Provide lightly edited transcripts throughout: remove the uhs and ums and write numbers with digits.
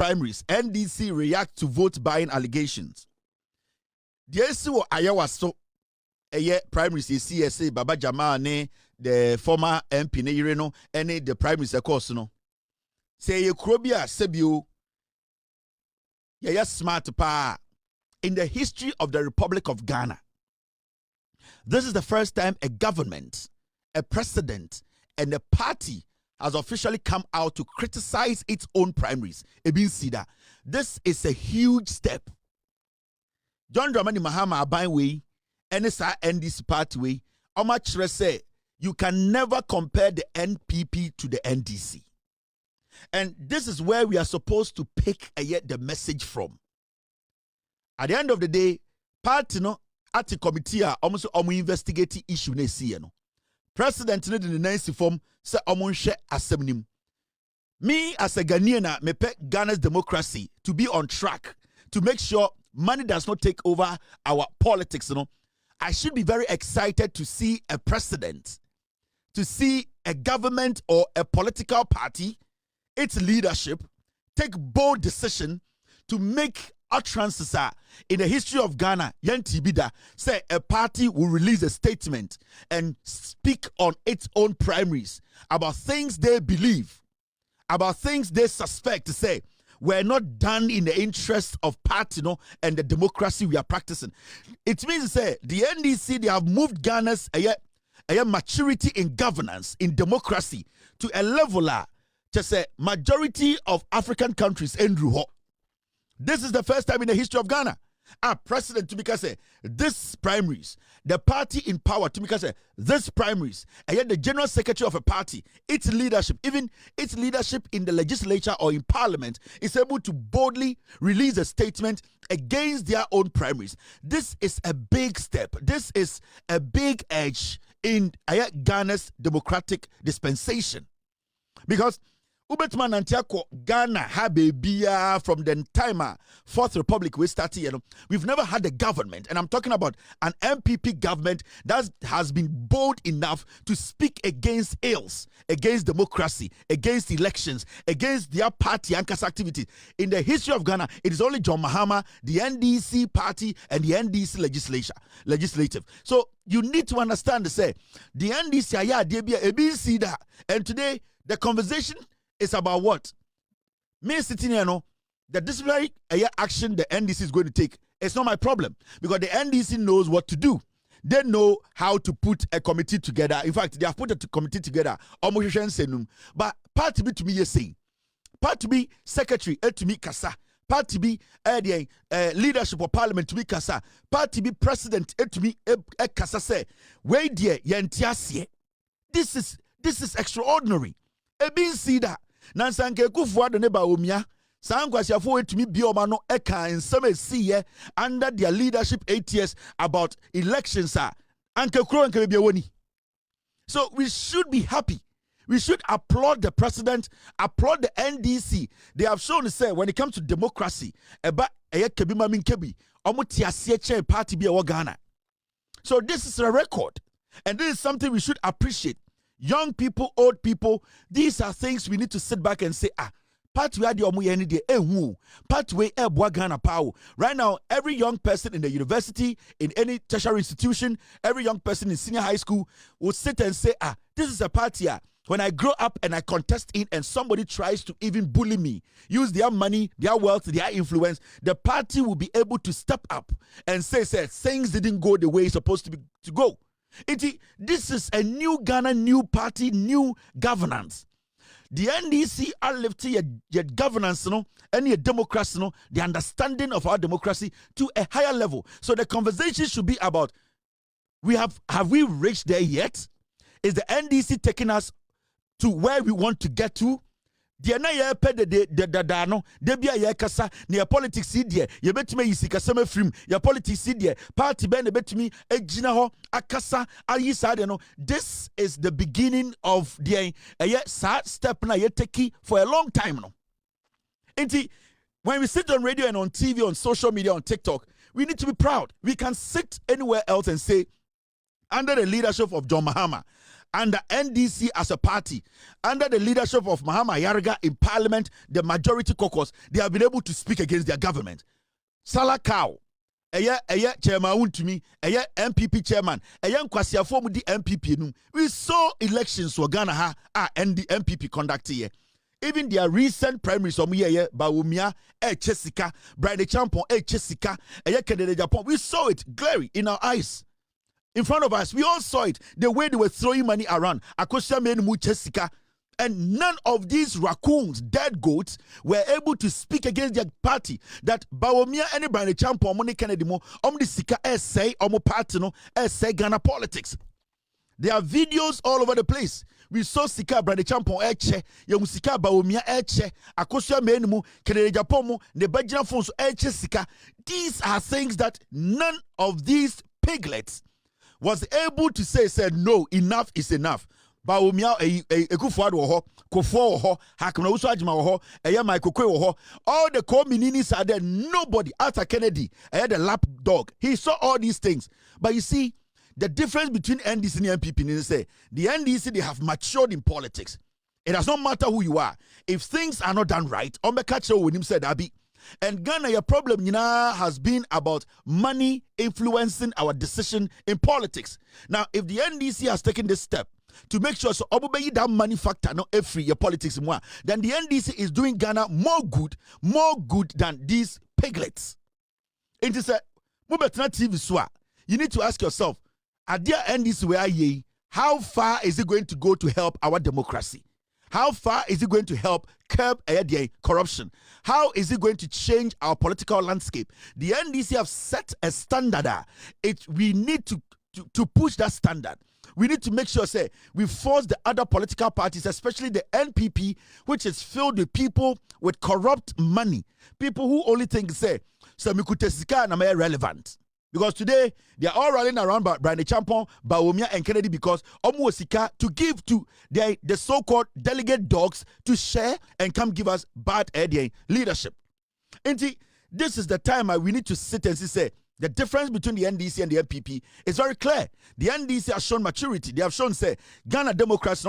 primaries, NDC react to vote buying allegations. The issue Ayawaso, primaries, CSA, Baba Jamal, the former MP, the primaries, of course, no. Say, Krobia, Sebio, smart pa. In the history of the Republic of Ghana, this is the first time a government, a president, and a party has officially come out to criticize its own primaries. This is a huge step. John Dramani Mahama Aban and NDC party way, say you can never compare the NPP to the NDC. And this is where we are supposed to pick the message from. At the end of the day, party no at the committee almost investigate issue ne see no. President ne the nice form say share assembly. Me as a Ghanaian, me pet Ghana's democracy to be on track, to make sure money does not take over our politics, I should be very excited to see a president, to see a government or a political party, its leadership, take bold decision to make utterances in the history of Ghana. Yentibida say a party will release a statement and speak on its own primaries about things they believe, about things they suspect to say were not done in the interest of party and the democracy we are practicing. It means to say the NDC, they have moved Ghana's maturity in governance, in democracy to a level to say majority of African countries Andrew Ho. This is the first time in the history of Ghana. A president to be say this primaries, the party in power to be say this primaries, and yet the general secretary of a party, its leadership, even its leadership in the legislature or in parliament, is able to boldly release a statement against their own primaries. This is a big step. This is a big edge in Ghana's democratic dispensation, because Ubetman Antiako Ghana Habebia from the time Fourth Republic we started, we've never had a government, and I'm talking about an MPP government that has been bold enough to speak against ills, against democracy, against elections, against their party and activity. In the history of Ghana, it is only John Mahama, the NDC party, and the NDC legislative. So you need to understand to say the NDC and today the conversation is about what? Me sitting here, the disciplinary action the NDC is going to take, it's not my problem, because the NDC knows what to do. They know how to put a committee together. In fact, they have put a committee together. But part to be to me, you say, part to be secretary, to me, Kasa, part to be leadership of parliament to be Kasa, part to be president, to me, Kasa say, wait, dear, this is extraordinary. Ebin see that. Nansanke kufuwa de neba omia. Sankwasiafo etumi bioma no eka nseme siye under their leadership 8 years about elections anke kro anke bia woni. So we should be happy. We should applaud the president, applaud the NDC. They have shown to say when it comes to democracy, eba kebi mamin kebi omo tiasie party bi e Ghana. So this is a record, and this is something we should appreciate. Young people, old people, these are things we need to sit back and say, part where the omuyeni de part where Ghana power. Right now, every young person in the university, in any tertiary institution, every young person in senior high school will sit and say, this is a party. When I grow up and I contest in and somebody tries to even bully me, use their money, their wealth, their influence, the party will be able to step up and say things didn't go the way it's supposed to go. This is a new Ghana, new party, new governance. The NDC are lifting your governance, and your democracy, the understanding of our democracy to a higher level. So the conversation should be about, have we reached there yet? Is the NDC taking us to where we want to get to? The na ye pe de no de bia ye kasa ne politics die ye betime yisika sama frim ye politics die party be ne betime agina ho akasa ayi sa de no. This is the beginning of the step na ye take for a long time no. When we sit on radio and on TV, on social media, on TikTok, we need to be proud. We can sit anywhere else and say, under the leadership of John Mahama, under NDC as a party, under the leadership of Mahama Yarga in parliament, the majority caucus, they have been able to speak against their government. Salakau, chairman Untumi, MPP chairman, Nkwasiafo mu di MPP num. We saw elections for Ghana and the MPP conducted here. Even their recent primaries, Bawumia, Chesika, Brian Champon, Chesika, Agyapong, we saw it glaring in our eyes. In front of us, we all saw it. The way they were throwing money around. Akosha Menmu Chesika. And none of these raccoons, dead goats, were able to speak against their party. That Bawumia and Brian Champon, Moni Kennedy Mo, the Sika say, Omo party no, say Ghana politics. There are videos all over the place. We saw Sika Brande Champon Eche, Young Sika Bawumia Eche, Akosha Menmu, Kennedy Japomo, the Bajina Fonso Eche Sika. These are things that none of these piglets was able to say no, enough is enough. Bawumia Ekufuado ho, Kofo ho, Hakuna Usajima ho, Michael Kwe ho. All the co-mininis are there. Nobody, after Kennedy, the lap dog. He saw all these things. But you see, the difference between NDC and MPP is say the NDC, they have matured in politics. It does not matter who you are. If things are not done right, Omekacho when him said Abi. And Ghana, your problem has been about money influencing our decision in politics. Now, if the NDC has taken this step to make sure so obey that money factor not free your politics more, then the NDC is doing Ghana more good than these piglets. It is a TV swa. You need to ask yourself, at the NDC where ye, how far is it going to go to help our democracy? How far is it going to help curb corruption? How is it going to change our political landscape? The NDC have set a standard. We need to push that standard. We need to make sure, we force the other political parties, especially the NPP, which is filled with people with corrupt money. People who only think, Mikutesika na relevant. Because today, they are all rallying around Brian Champon, Bawumia, and Kennedy because Omuosika to give to the so-called delegate dogs to share and come give us bad leadership. And this is the time we need to sit and say, the difference between the NDC and the MPP is very clear. The NDC has shown maturity. They have shown, Ghana Democrats,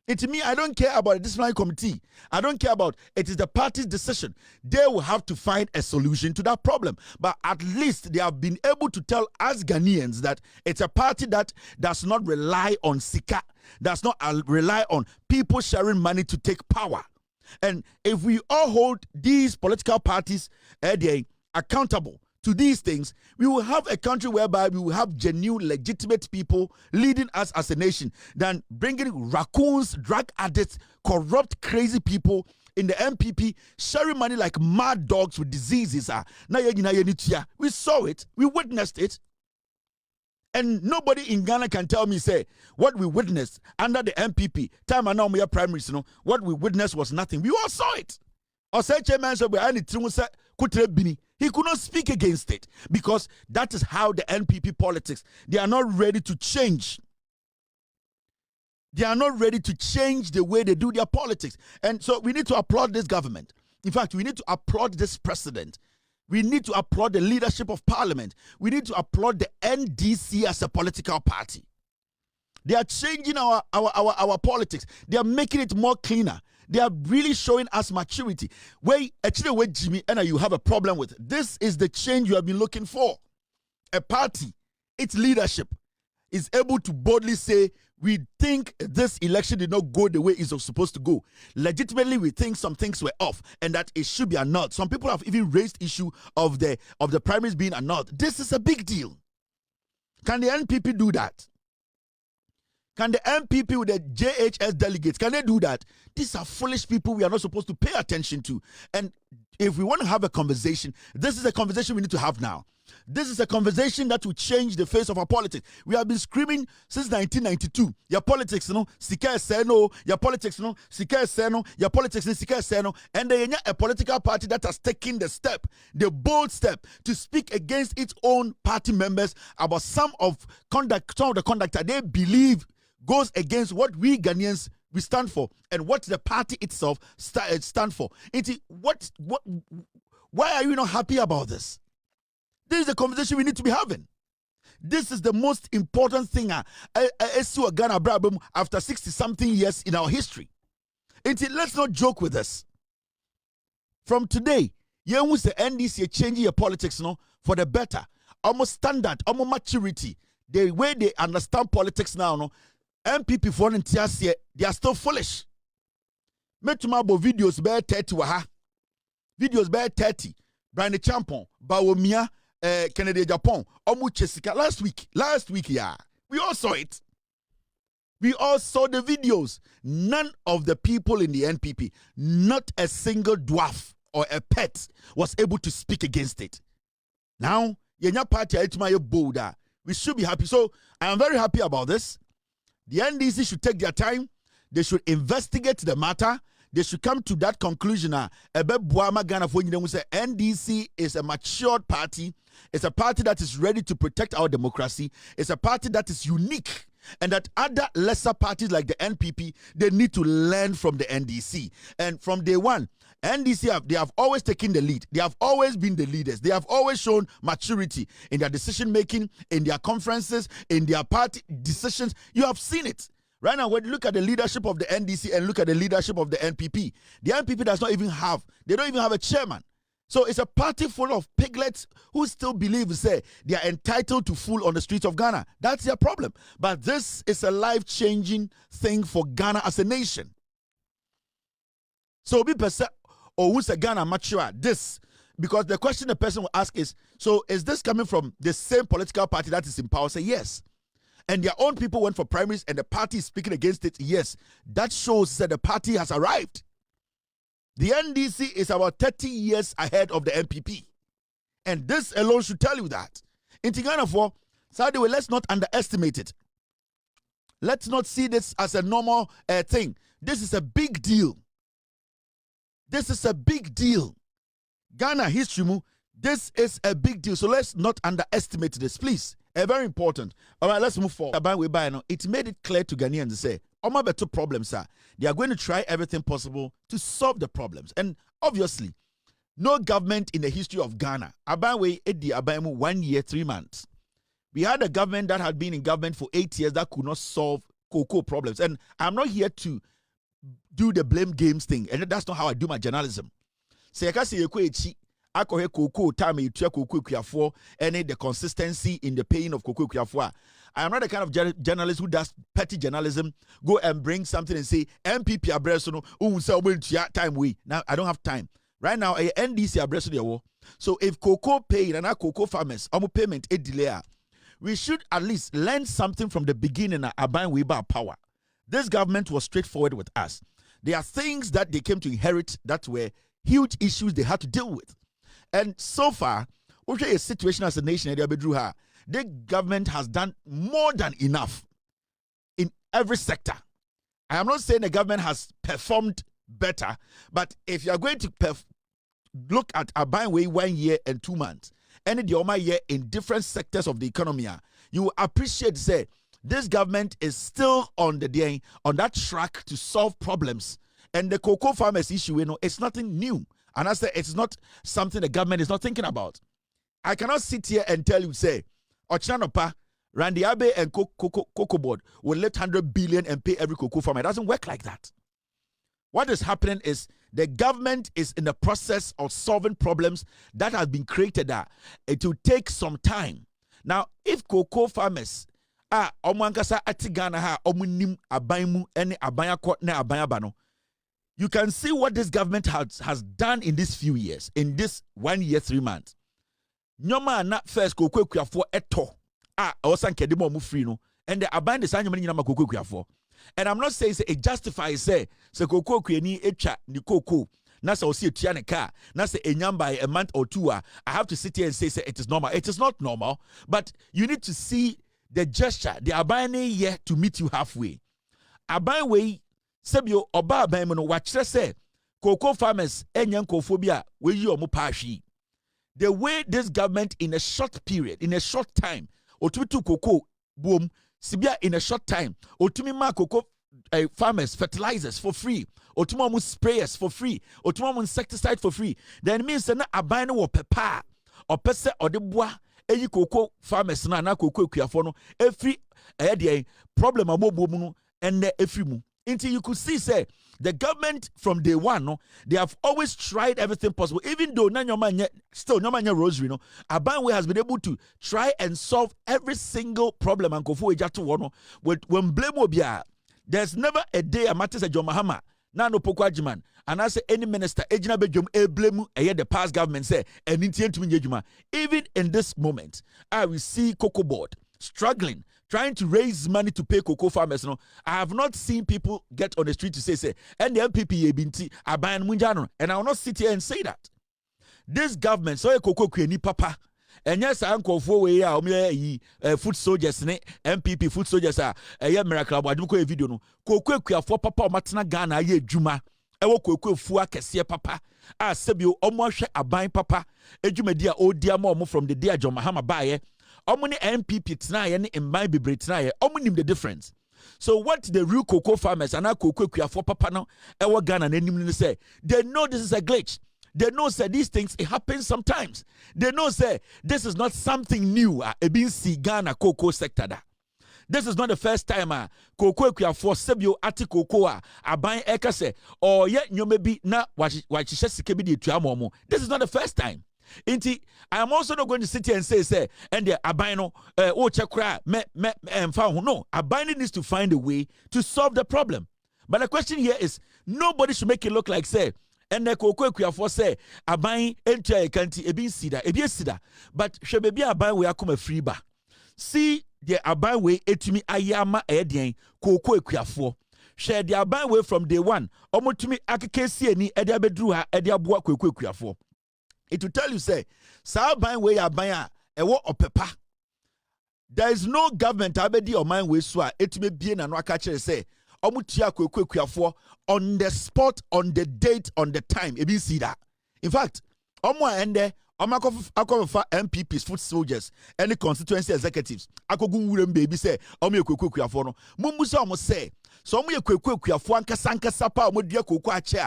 and to me, I don't care about the disciplinary committee. I don't care about it is the party's decision. They will have to find a solution to that problem. But at least they have been able to tell us Ghanaians that it's a party that does not rely on Sika, does not rely on people sharing money to take power. And if we all hold these political parties accountable to these things, we will have a country whereby we will have genuine, legitimate people leading us as a nation than bringing raccoons, drug addicts, corrupt, crazy people in the MPP sharing money like mad dogs with diseases. We saw it. We witnessed it. And nobody in Ghana can tell me, what we witnessed under the MPP, time and now we are primaries, what we witnessed was nothing. We all saw it. He could not speak against it because that is how the NPP politics, they are not ready to change. They are not ready to change the way they do their politics. And so we need to applaud this government. In fact, we need to applaud this president. We need to applaud the leadership of parliament. We need to applaud the NDC as a political party. They are changing our politics. They are making it more cleaner. They are really showing us maturity. Actually, Jimmy, and you have a problem with. This is the change you have been looking for. A party, its leadership, is able to boldly say, we think this election did not go the way it was supposed to go. Legitimately, we think some things were off and that it should be annulled. Some people have even raised issue of the primaries being annulled. This is a big deal. Can the NPP do that? Can the MPP with the JHS delegates, can they do that? These are foolish people we are not supposed to pay attention to. And if we want to have a conversation, this is a conversation we need to have now. This is a conversation that will change the face of our politics. We have been screaming since 1992. Your politics, Sika Seno, your politics, Sika Seno, your politics, Sika Seno. And they are a political party that has taken the step, the bold step, to speak against its own party members about some of the conduct that they believe goes against what we Ghanaians we stand for and what the party itself stand for. Why are you not happy about this? This is the conversation we need to be having. This is the most important thing Ghana Brabum after 60-something years in our history. Let's not joke with this. From today, you will say NDC changing your politics for the better. Almost standard, almost maturity. The way they understand politics now, MPP volunteers here, they are still foolish. Metumabo videos bear 30 waha. Videos bear 30. Brian Champon, Bawomia, Kennedy Agyapong, Omu Chesika. Last week, yeah. We all saw it. We all saw the videos. None of the people in the NPP, not a single dwarf or a pet, was able to speak against it. Now, Yenya Party bolder. We should be happy. So I am very happy about this. The NDC should take their time. They should investigate the matter. They should come to that conclusion. NDC is a matured party. It's a party that is ready to protect our democracy. It's a party that is unique. And that other lesser parties like the NPP, they need to learn from the NDC. And from day one, NDC, they have always taken the lead. They have always been the leaders. They have always shown maturity in their decision-making, in their conferences, in their party decisions. You have seen it. Right now, when you look at the leadership of the NDC and look at the leadership of the NPP does not even have, they don't even have a chairman. So it's a party full of piglets who still believe, say, they are entitled to fool on the streets of Ghana. That's their problem. But this is a life-changing thing for Ghana as a nation. So be percent or who's a Ghana mature this, because the question the person will ask is, so is this coming from the same political party that is in power? Say yes. And their own people went for primaries and the party is speaking against it. Yes. That shows that the party has arrived. The NDC is about 30 years ahead of the NPP. And this alone should tell you that. In Ghana, Saturday, let's not underestimate it. Let's not see this as a normal thing. This is a big deal. This is a big deal. Ghana history, this is a big deal. So let's not underestimate this, please. Very important. All right, let's move forward. It made it clear to Ghanaians to say, better problems are. They are going to try everything possible to solve the problems. And obviously, no government in the history of Ghana, 1 year, 3 months. We had a government that had been in government for 8 years that could not solve cocoa problems. And I'm not here to do the blame games thing. And that's not how I do my journalism. Akohe cocoa time you try cocoa kuafo and the consistency in the paying of cocoa kuafo. I am not the kind of journalist who does petty journalism, go and bring something and say MPP abreso no say time we. Now I don't have time. Right now a NDC abreso the war. So if cocoa pay and our cocoa farmers payment a delay, we should at least learn something from the beginning about Weber power. This government was straightforward with us. There are things that they came to inherit that were huge issues they had to deal with. And so far, okay, a situation as a nation, the government has done more than enough in every sector. I am not saying the government has performed better, but if you are going to look at Abaywe 1 year and 2 months, and the Oma year in different sectors of the economy, you will appreciate, say, this government is still on that track to solve problems. And the cocoa farmers issue, it's nothing new. And I say it's not something the government is not thinking about. I cannot sit here and tell you, say, Ochanopa, Randy Abe and Cocoa Board will lift 100 billion and pay every cocoa farmer. It doesn't work like that. What is happening is the government is in the process of solving problems that have been created. It will take some time. Now, if cocoa farmers omankasa atigana ha omunim abanmu ene abanyakot na abanyabano, you can see what this government has done in these few years, in this 1 year, 3 months. Nyoma na first cocoa kuafo eto osan kedimo mu free no, and the aban the sanya mani nyama cocoa kuafo. And I'm not saying it justifies say cocoa kuani echa ni cocoa na say osi etua ne car na say enyam by a month or two I have to sit here and say it is normal. It is not normal, but you need to see the gesture, the aban here to meet you halfway. Aban way sebio oba aban mo no wachre say cocoa farmers enyan kophobia we yi omo pahwi. The way this government in a short period, in a short time, otumi cocoa boom, sibia in a short time, otumi ma cocoa farmers fertilizers for free, otumi mo sprayers for free, otumi mo insecticide for free. Then means na aban no wo pepa, or pese or de bois eyi cocoa farmers na cocoa kuafo no every problem amobo mu no enne every mu. Until you could see, say, the government from day one, no, they have always tried everything possible. Even though still Nyomanya Rosary, no, Abanwe has been able to try and solve every single problem. And Kofu Ejatu Wono, when blame obia, there's never a day a matters a John Mahama, Nano Pokwajiman, and I say any minister, Ejina Bejum, blame the past government say, and Intian even in this moment, I will see Cocoa Board struggling, trying to raise money to pay cocoa farmers. No, I have not seen people get on the street to say, and the MPP binti aban munjano, and I will not sit here and say that. This government, so a cocoa ni papa, and yes, uncle for way food soldiers, MPP food soldiers are a miracle. I do a video no cocoa for papa matna Ghana ye juma. Ewo cocoa fua kesiye papa. Sebio almost a buying papa. Ejumedia o dear mom from the dear John Mahama baye. Omuni MPP tnaye in my bibre tnaye. Omunim the difference. So what the real cocoa farmers and our cocoa for papa now ewa Ghana and say they know this is a glitch. They know say these things it happens sometimes. They know say this is not something new. Ebinsi Ghana cocoa sector da. This is not the first time cocoa for sebio ati cocoa aban ekase or yet you may be na wachishe sikebi di tuamomo. This is not the first time. Inti, I am also not going to sit here and say, and the abino, chakra, no, abino needs to find a way to solve the problem. But the question here is, nobody should make it look like, say, and the cocoa for say, abine, enter a country, a sida, but should be abine we are come a free bar. See, the abine way, etimi ayama edian, cocoa for. Share the abine way from day one, omotumi akakesi any edia bedruha, edia boa cocoa for. It will tell you, say, Sao buying way a buyer, a war of pepper. There is no government, abedi or mine way swa, it may be an wakache say, Omutia quick for on the spot, on the date, on the time. It see that. In fact, Omwa ende, Omakofa MPPs, foot soldiers, any constituency executives, Akogun baby say, Omi quick for no. Mumbusa almost say, so mu yekwekwe for anka sanka sapa omodua kokwa ache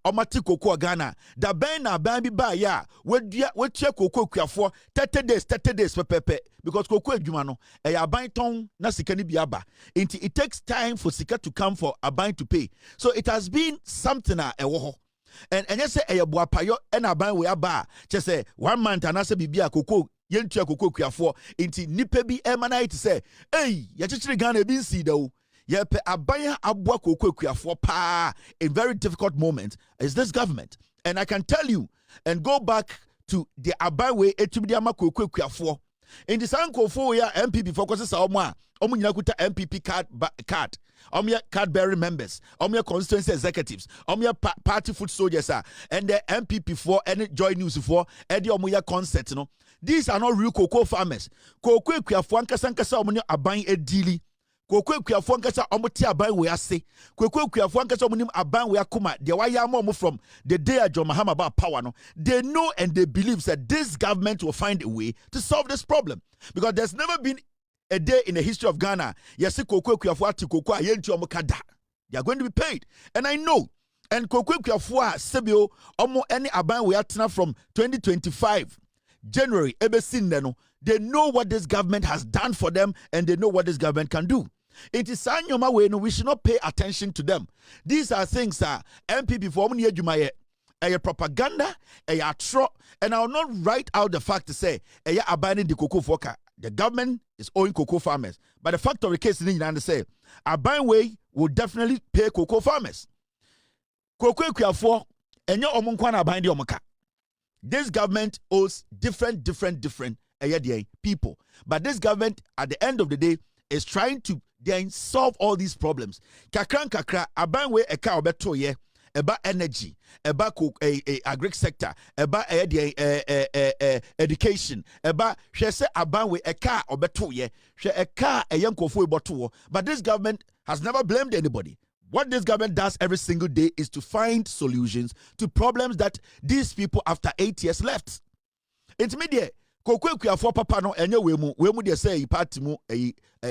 omati kokwa Ghana da ben na ban bi ba ya wedua wetua kokwa for 30 days pepepe because kokwa adwuma no e aban ton na sika ni bi aba until it takes time for sika to come for aban to pay. So it has been something ewo ho. And you say e boapayo e na aban we aba che say 1 month anase bibia kokwa yentua kokwa for until nipa bi e mana it say hey ye chichiri Ghana bi nsi da o. Yepe abaya abwa kokwe for pa a very difficult moment is this government. And I can tell you and go back to the abawe etubidiama kokwe for in the sanko for ya MPP focuses on omunyinakuta MPP card card bearing members constituency executives party foot soldiers and the MPP for any joy news for edi omuya concert no. These are not real cocoa farmers. Kokwe for ankasa omunya aban edili Kokwe kuafo nkasa omoti aban we ase kokwe kuafo nkasa omunim aban we akoma de waya mo from the day John Mahama about power no. They know and they believe that this government will find a way to solve this problem because there's never been a day in the history of Ghana yes kokwe kuafo ati kokwa yentu omukada. They are going to be paid and I know and kokwe kuafo sebio omo any aban we atena from 2025 January ebesin no. They know what this government has done for them and they know what this government can do. It is Sanyoma way, no, we should not pay attention to them. These are things MPP for a propaganda, a tro, and I will not write out the fact to say abandoning the cocoa foka. The government is owing cocoa farmers. But the fact of the case in the United States, Abanwe will definitely pay cocoa farmers. Cocoa for and your omunkwana abandi omuka. This government owes different people. But this government, at the end of the day, is trying to then solve all these problems. Kakra, abanwe eka obeto ye, eba energy, eba agric sector, eba education, eba shese abanwe eka obeto ye, she eka eyankofo eboto. But this government has never blamed anybody. What this government does every single day is to find solutions to problems that these people after 8 years left. Intermediate. Kokwe kuafo papa no enye we mu de say party mu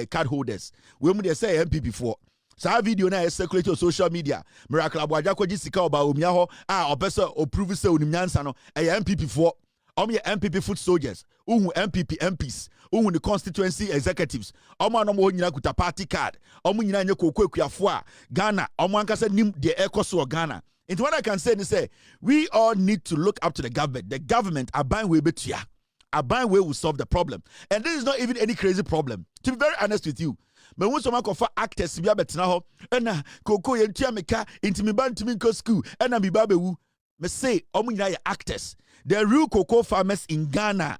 card holders we mu de say MPP for sa video na circulate on social media miracle abwaja kwaji sika oba omia ho opese o prove say onim nyansa no MPP for MPP foot soldiers, MPP MPs, the constituency executives, nyina kuta party card, nyina nye kokwe kuafo Ghana, ankasa nim the ekoso Ghana. And what I can say is we all need to look up to the government. The government aban we betua. Aban we will solve the problem. And this is not even any crazy problem. To be very honest with you. But when someone for actors be betina ho, and koko yentia meka into me ban to me go school, and me babewu. Me say nyina actors. The real cocoa farmers in Ghana,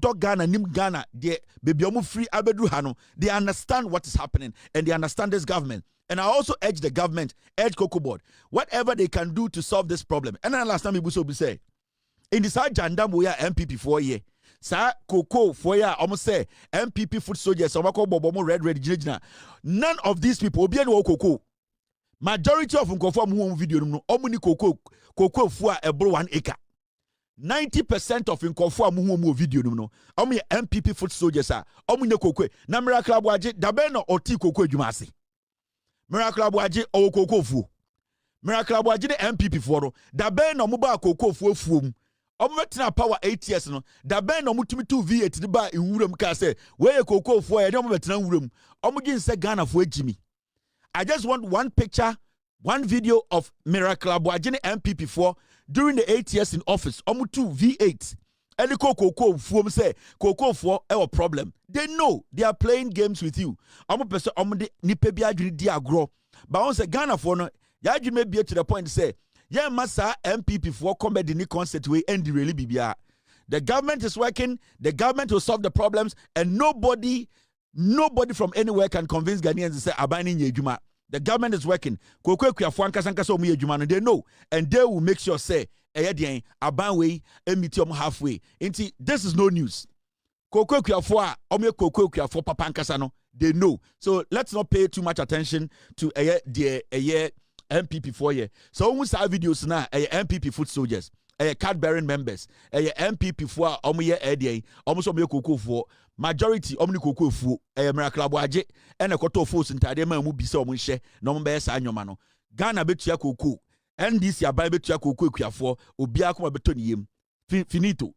dog Ghana, nim Ghana, they baby free abedu hano. They understand what is happening and they understand this government. And I also urge the government, urge Cocoa Board, whatever they can do to solve this problem. And then last time we say, in this jandam we are MPP 4 year. Sa Cocoa 4 year, almost say MPP foot soldiers, bobo red. None of these people will be any cocoa. Majority of them conform home video no omuni cocoa for a 1 acre. 90% of inconform home video no MPP foot soldiers are omuni cocoa. Na miracle abwaje dabe no oti cocoa jumasi. Miracle abwaje o cocoa fu. Miracle abwaje the MPP for dabe no muba cocoa fu fum. Omubetina power 8 years no dabe no mutumi 2 V8 de ba inwuram ka say we cocoa fu e de omubetina nwuram. Omugin say Ghana fu ejimi. I just want one picture, one video of Miracle Abuajini MPP4 during the 8 years in office. Omu 2 V8. Any cocoa form say cocoa for our problem. They know they are playing games with you. Omu person omu de nipebi adwini di agro. But once a Ghana for no, ya adwini may be to the point to say, yeah, massa MPP4 come back the new concept way and the really BBR. The government is working. The government will solve the problems, and nobody from anywhere can convince Ghanaians to say abani nyejuma. The government is working. Kokwe kuafo ankasa ankasa omu yejuma no, they know, and they will make sure say eyedien abanwe emiti halfway. Inti this is no news. Kokwe kuafo a omu kokwe kuafo papa ankasa no, they know. So let's not pay too much attention to MPP 4 year. So when we saw videos now, MPP foot soldiers, card bearing members, MPP 4 omuye edien, almost omuye koko for majority omni koko fu, Miracle Abuaje, and a koto force in Tadema mu bisa omunche, no mbe sa anyoma no. Ghana betua koko, NDC abai betua koko kuafo, obia kuma betoni yem. Finito.